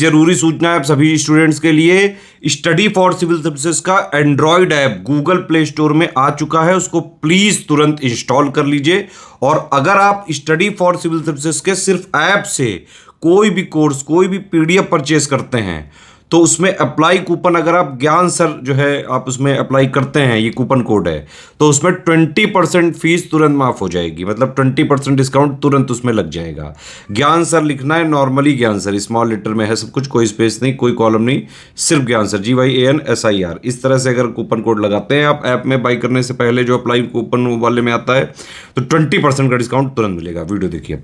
जरूरी सूचना है आप सभी स्टूडेंट्स के लिए, स्टडी फॉर सिविल सर्विसेज का Android app Google play store में आ चुका है, उसको प्लीज तुरंत इंस्टॉल कर लीजिए। और अगर आप स्टडी फॉर सिविल सर्विसेज के सिर्फ ऐप से कोई भी कोर्स, कोई भी पीडीएफ परचेज करते हैं तो उसमें अप्लाई कूपन, अगर आप ज्ञान सर जो है आप उसमें अप्लाई करते हैं, ये कूपन कोड है, तो उसमें 20% फीस तुरंत माफ हो जाएगी, मतलब 20% डिस्काउंट तुरंत उसमें लग जाएगा। ज्ञान सर लिखना है, नॉर्मली ज्ञान सर स्मॉल लेटर में है सब कुछ, कोई स्पेस नहीं, कोई कॉलम नहीं, सिर्फ ज्ञान सर, GYANSIR। इस तरह से अगर कूपन कोड लगाते हैं आप ऐप में बाई करने से पहले, जो अप्लाई कूपन वाले में आता है, तो 20% का डिस्काउंट तुरंत मिलेगा। वीडियो देखिए।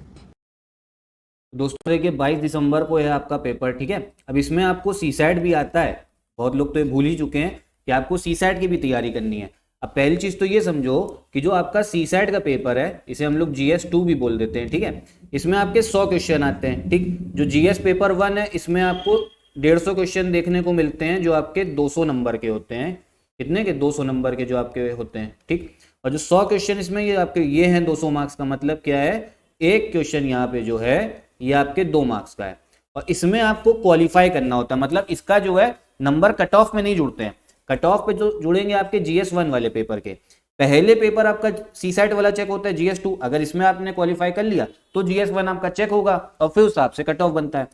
दोस्तों देखिए 22 दिसंबर को है आपका पेपर, ठीक है। अब इसमें आपको सीसैट भी आता है, बहुत लोग तो ये भूल ही चुके हैं कि आपको सीसैट की भी तैयारी करनी है। अब पहली चीज तो ये समझो कि जो आपका सीसैट का पेपर है, इसे हम लोग GS2 भी बोल देते हैं, ठीक है। इसमें आपके 100 क्वेश्चन आते हैं, ठीक। जो GS पेपर 1 है, इसमें आपको 150 क्वेश्चन देखने को मिलते हैं जो आपके 200 नंबर के होते हैं। कितने के? 200 नंबर के जो आपके होते हैं, ठीक। और जो 100 क्वेश्चन इसमें ये आपके ये हैं 200 मार्क्स का, मतलब क्या है, एक क्वेश्चन यहाँ पे जो है ये आपके 2 मार्क्स का है। और इसमें आपको क्वालिफाई करना होता है, मतलब इसका जो है नंबर कट ऑफ में नहीं जुड़ते हैं, कट ऑफ पे जो जुड़ेंगे आपके GS1 वाले पेपर के। पहले पेपर आपका सीसैट वाला चेक होता है GS2, अगर इसमें आपने क्वालिफाई कर लिया तो GS1 आपका चेक होगा और फिर उस हिसाब से कट ऑफ बनता है।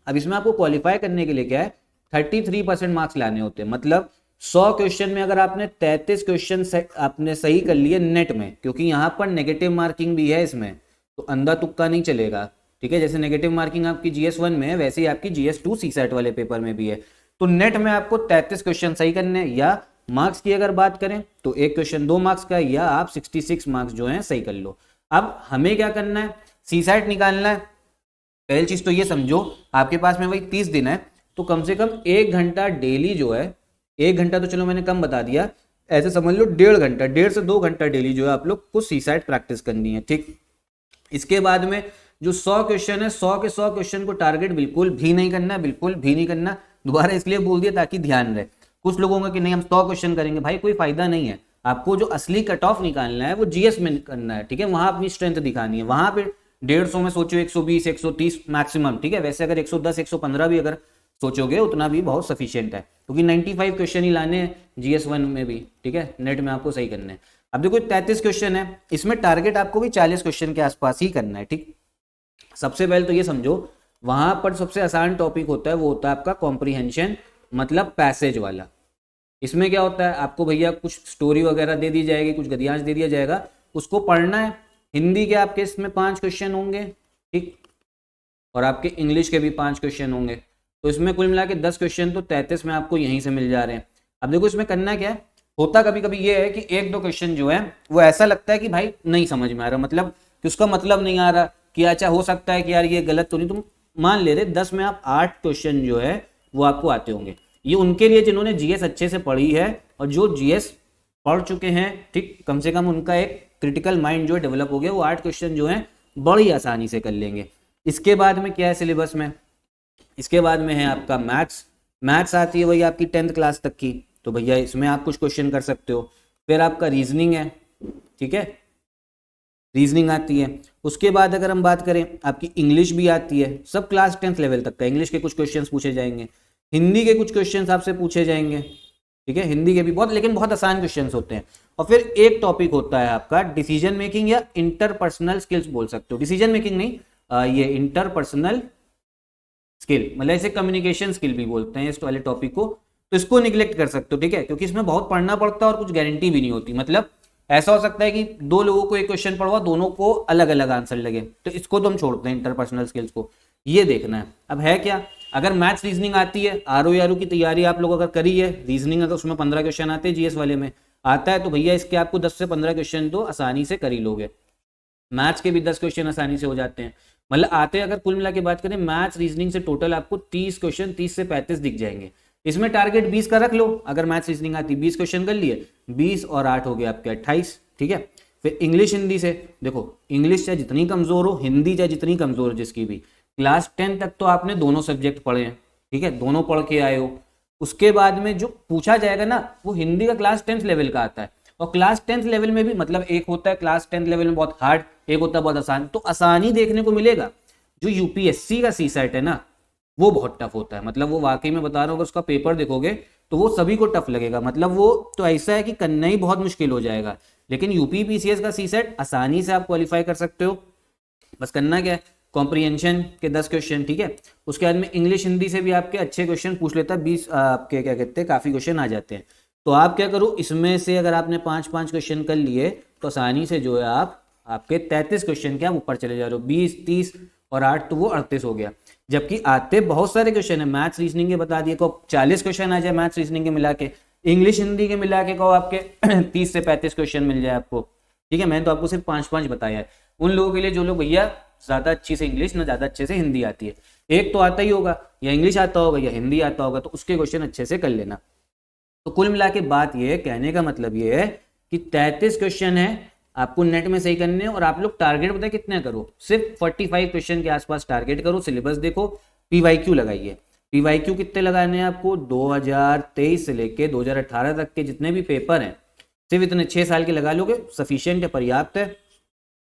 अब इसमें आपको क्वालिफाई करने के लिए क्या है, 33% मार्क्स लाने होते हैं, मतलब 100 क्वेश्चन में अगर आपने 33 क्वेश्चन आपने सही कर लिए नेट में, क्योंकि यहाँ पर नेगेटिव मार्किंग भी है इसमें, तो अंधा तुक्का नहीं चलेगा, ठीक है। जैसे नेगेटिव मार्किंग आपकी GS1 में है, वैसे ही आपकी GS2 सीसैट वाले पेपर में भी है। तो नेट में आपको 33 क्वेश्चन सही करने हैं, या मार्क्स की अगर बात करें तो एक क्वेश्चन 2 मार्क्स का, या आप 66 मार्क्स जो है सही कर लो। अब हमें क्या करना है, सीसैट निकालना है। पहली चीज तो ये समझो आपके पास में वही 30 दिन है, तो कम से कम 1 घंटा डेली जो है, 1 घंटा तो चलो मैंने कम बता दिया, ऐसे समझ लो 1.5 घंटा, 1.5 से 2 घंटा डेली जो है आप लोग को सीसैट प्रैक्टिस करनी है, ठीक। इसके बाद में जो 100 क्वेश्चन है, 100 के 100 क्वेश्चन को टारगेट बिल्कुल भी नहीं करना, बिल्कुल भी नहीं करना। दोबारा इसलिए बोल दिया ताकि ध्यान रहे। कुछ लोगों का कि नहीं हम 100 क्वेश्चन करेंगे, भाई कोई फायदा नहीं है। आपको जो असली कट ऑफ निकालना है वो GS में करना है, ठीक है। वहां अपनी स्ट्रेंथ दिखानी है, वहां पे 150 में सोचो 120 130 मैक्सिमम, ठीक है। वैसे अगर 110 115 भी अगर सोचोगे उतना भी बहुत सफिशियंट है, क्योंकि 95 क्वेश्चन ही लाने हैं GS1 में भी, ठीक है। नेट में आपको सही करना है। अब देखो 33 क्वेश्चन है, इसमें टारगेट आपको भी 40 क्वेश्चन के आसपास ही करना है, ठीक। सबसे पहले तो ये समझो वहां पर सबसे आसान टॉपिक होता है वो होता है आपका कॉम्प्रीहेंशन, मतलब पैसेज वाला। इसमें क्या होता है, आपको भैया कुछ स्टोरी वगैरह दे दी जाएगी, कुछ गद्यांश दे दिया जाएगा, उसको पढ़ना है। हिंदी के आपके इसमें 5 क्वेश्चन होंगे, ठीक, और आपके इंग्लिश के भी 5 क्वेश्चन होंगे, तो इसमें कुल मिला के 10 क्वेश्चन तो 33 में आपको यहीं से मिल जा रहे हैं। अब देखो इसमें करना क्या है, होता कभी कभी ये है कि 1-2 क्वेश्चन जो है वो ऐसा लगता है कि भाई नहीं समझ में आ रहा, मतलब कि उसका मतलब नहीं आ रहा, कि अच्छा हो सकता है कि यार ये गलत तो नहीं, तुम मान ले रहे 10 में आप 8 क्वेश्चन जो है वो आपको आते होंगे। ये उनके लिए जिन्होंने GS अच्छे से पढ़ी है और जो GS पढ़ चुके हैं, ठीक, कम से कम उनका एक क्रिटिकल माइंड जो है डेवलप हो गया, वो 8 क्वेश्चन जो है बड़ी आसानी से कर लेंगे। इसके बाद में क्या है सिलेबस में, इसके बाद में है आपका मैथ्स आती है वही आपकी 10th क्लास तक की, तो भैया इसमें आप कुछ क्वेश्चन कर सकते हो। फिर आपका रीजनिंग है, ठीक है, रीजनिंग आती है। उसके बाद अगर हम बात करें आपकी इंग्लिश भी आती है, सब क्लास 10th लेवल तक का इंग्लिश के कुछ क्वेश्चंस पूछे जाएंगे, हिंदी के कुछ क्वेश्चंस आपसे पूछे जाएंगे, ठीक है। हिंदी के भी बहुत, लेकिन बहुत आसान क्वेश्चंस होते हैं। और फिर एक टॉपिक होता है आपका डिसीजन मेकिंग या इंटरपर्सनल स्किल्स बोल सकते हो, डिसीजन मेकिंग नहीं, ये इंटरपर्सनल स्किल, मतलब इसे कम्युनिकेशन स्किल भी बोलते हैं इस वाले टॉपिक को। तो इसको निग्लेक्ट कर सकते हो, ठीक है, क्योंकि इसमें बहुत पढ़ना पड़ता है और कुछ गारंटी भी नहीं होती। मतलब ऐसा हो सकता है कि 2 लोगों को एक क्वेश्चन पढ़वा, दोनों को अलग अलग आंसर लगे, तो इसको तो हम छोड़ते हैं, इंटरपर्सनल स्किल्स को ये देखना है। अब है क्या, अगर मैथ्स रीजनिंग आती है, RO की तैयारी आप लोग अगर करी है, रीजनिंग अगर उसमें 15 क्वेश्चन आते हैं, GS वाले में आता है, तो भैया इसके आपको 10 से 15 क्वेश्चन तो आसानी से कर ही लोगे। मैथ्स के भी 10 क्वेश्चन आसानी से हो जाते हैं, मतलब आते हैं। अगर कुल मिला के बात करें मैथ्स रीजनिंग से टोटल आपको 30 क्वेश्चन, 30 से 35 दिख जाएंगे। इसमें टारगेट 20 का रख लो, अगर मैथ्स रीजनिंग आती 20 क्वेश्चन कर लिए, 20 और 8 हो गए आपके 28, ठीक है। फिर इंग्लिश हिंदी से देखो, इंग्लिश चाहे जितनी कमजोर हो, हिंदी चाहे जितनी कमजोर हो, जिसकी भी क्लास 10 तक तो आपने दोनों सब्जेक्ट पढ़े हैं, ठीक है, दोनों पढ़ के आए हो। उसके बाद में जो पूछा जाएगा ना वो हिंदी का क्लास 10th लेवल का आता है, और क्लास 10th लेवल में भी मतलब एक होता है क्लास 10th लेवल में बहुत हार्ड, एक होता है बहुत आसान, तो आसानी देखने को मिलेगा। जो यूपीएससी का सीसेट है ना, वो बहुत टफ होता है। मतलब वो वाकई में बता रहा हूँ, अगर उसका पेपर देखोगे तो वो सभी को टफ लगेगा। मतलब वो तो ऐसा है कि करना ही बहुत मुश्किल हो जाएगा। लेकिन यूपी पीसीएस का सीसेट आसानी से आप क्वालिफाई कर सकते हो। बस करना क्या है, कॉम्प्रिहेंशन के 10 क्वेश्चन, ठीक है। उसके बाद में इंग्लिश हिंदी से भी आपके अच्छे क्वेश्चन पूछ लेता है, 20 आपके क्या कहते हैं काफ़ी क्वेश्चन आ जाते हैं। तो आप क्या करो, इसमें से अगर आपने 5-5 क्वेश्चन कर लिए तो आसानी से जो है आपके 33 क्वेश्चन के आप ऊपर चले जा रहे हो। 20, 30 और 8 तो वो 38 हो गया। जबकि आते बहुत सारे क्वेश्चन है, मैथ्स रीजनिंग के बता दिए, को 40 क्वेश्चन आ जाए मैथ्स रीजनिंग के मिला के, इंग्लिश हिंदी के मिला के कहो आपके 30 से 35 क्वेश्चन मिल जाए आपको, ठीक है। मैंने तो आपको सिर्फ 5-5 बताया है। उन लोगों के लिए जो लोग भैया ज्यादा अच्छी से इंग्लिश ना ज्यादा अच्छे से हिंदी आती है, एक तो आता ही होगा, या इंग्लिश आता होगा या हिंदी आता होगा, तो उसके क्वेश्चन अच्छे से कर लेना। तो कुल मिला के बात ये है, कहने का मतलब ये है कि 33 क्वेश्चन है आपको नेट में सही करने हैं। और आप लोग टारगेट बताए कितने करो, सिर्फ 45 क्वेश्चन के आसपास टारगेट करो। सिलेबस देखो, पीवाईक्यू लगाइए। पीवाईक्यू कितने लगाने हैं आपको, 2023 से लेके 2018 तक के जितने भी पेपर हैं, सिर्फ इतने 6 साल के लगा लोगे, सफिशियंट है, पर्याप्त है।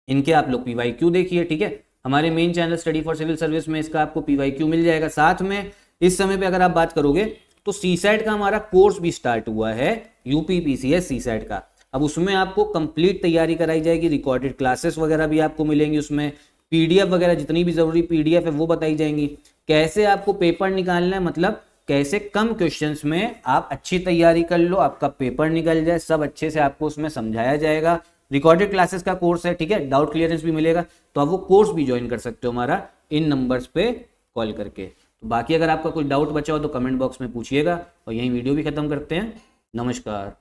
इनके आप लोग पीवाईक्यू देखिए, ठीक है। हमारे main channel study for civil service में इसका आपको पीवाईक्यू मिल जाएगा। साथ में इस समय पे अगर आप बात करोगे तो सीसैट का हमारा कोर्स भी स्टार्ट हुआ है, यूपी पीसीएस सीसैट का। अब उसमें आपको कंप्लीट तैयारी कराई जाएगी, रिकॉर्डेड क्लासेस वगैरह भी आपको मिलेंगी, उसमें पीडीएफ वगैरह जितनी भी जरूरी पीडीएफ है वो बताई जाएंगी। कैसे आपको पेपर निकालना है, मतलब कैसे कम क्वेश्चंस में आप अच्छी तैयारी कर लो, आपका पेपर निकल जाए, सब अच्छे से आपको उसमें समझाया जाएगा। रिकॉर्डेड क्लासेस का कोर्स है, ठीक है, डाउट क्लियरेंस भी मिलेगा। तो आप वो कोर्स भी ज्वाइन कर सकते हो हमारा इन नंबर्स पे कॉल करके। तो बाकी अगर आपका कोई डाउट बचा हो तो कमेंट बॉक्स में पूछिएगा, और यही वीडियो भी खत्म करते हैं। नमस्कार।